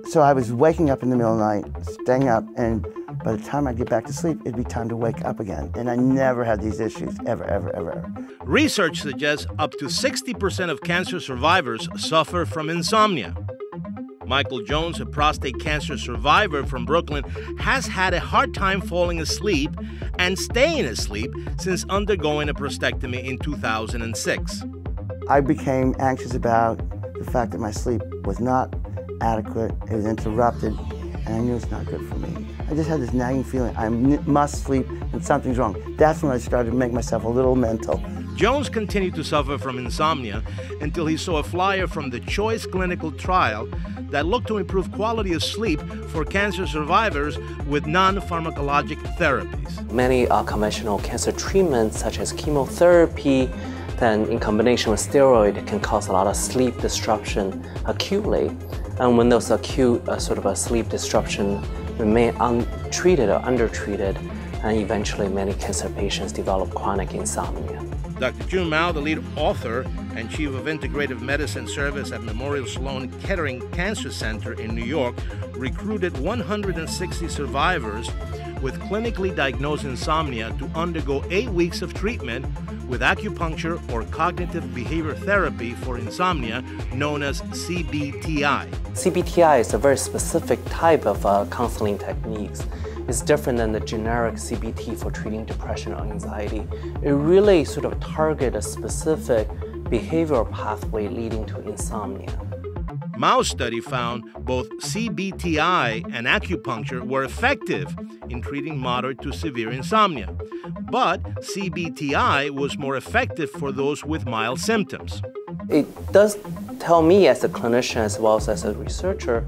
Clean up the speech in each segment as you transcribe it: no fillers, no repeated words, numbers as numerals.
So I was waking up in the middle of the night, staying up, and by the time I'd get back to sleep, it'd be time to wake up again. And I never had these issues, ever, ever, ever, ever. Research suggests up to 60% of cancer survivors suffer from insomnia. Michael Jones, a prostate cancer survivor from Brooklyn, has had a hard time falling asleep and staying asleep since undergoing a prostatectomy in 2006. I became anxious about the fact that my sleep was not adequate, it was interrupted, and I knew it's not good for me. I just had this nagging feeling, I must sleep and something's wrong. That's when I started to make myself a little mental. Jones continued to suffer from insomnia until he saw a flyer from the CHOICE clinical trial that looked to improve quality of sleep for cancer survivors with non-pharmacologic therapies. Many conventional cancer treatments, such as chemotherapy, then in combination with steroid, can cause a lot of sleep disruption acutely. And when those acute sleep disruption remain untreated or undertreated, and eventually many cancer patients develop chronic insomnia. Dr. Jun Mao, the lead author and chief of integrative medicine service at Memorial Sloan Kettering Cancer Center in New York, recruited 160 survivors with clinically diagnosed insomnia to undergo 8 weeks of treatment with acupuncture or cognitive behavior therapy for insomnia, known as CBTI. CBTI is a very specific type of counseling techniques. It's different than the generic CBT for treating depression or anxiety. It really targets a specific behavioral pathway leading to insomnia. Mao's study found both CBTI and acupuncture were effective in treating moderate to severe insomnia, but CBTI was more effective for those with mild symptoms. It does tell me as a clinician as well as a researcher,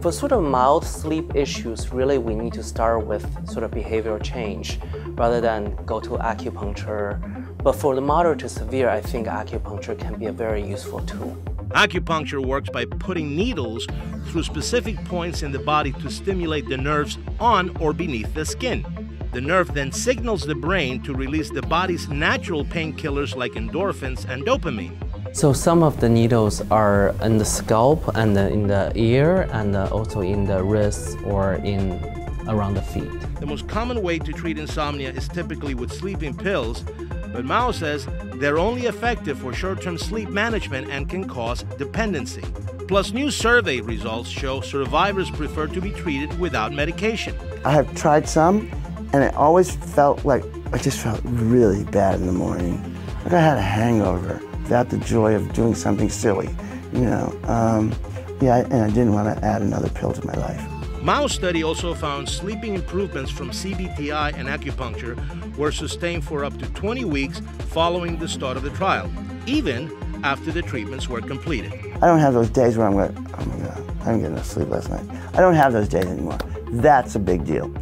for mild sleep issues, really we need to start with behavioral change rather than go to acupuncture. But for the moderate to severe, I think acupuncture can be a very useful tool. Acupuncture works by putting needles through specific points in the body to stimulate the nerves on or beneath the skin. The nerve then signals the brain to release the body's natural painkillers like endorphins and dopamine. So some of the needles are in the scalp and in the ear and also in the wrists or around the feet. The most common way to treat insomnia is typically with sleeping pills, but Mao says they're only effective for short-term sleep management and can cause dependency. Plus, new survey results show survivors prefer to be treated without medication. I have tried some, and it always felt like I just felt really bad in the morning. Like I had a hangover without the joy of doing something silly, and I didn't want to add another pill to my life. Mao's study also found sleeping improvements from CBTI and acupuncture were sustained for up to 20 weeks following the start of the trial, even after the treatments were completed. I don't have those days where I'm going, oh my God, I didn't get enough sleep last night. I don't have those days anymore. That's a big deal.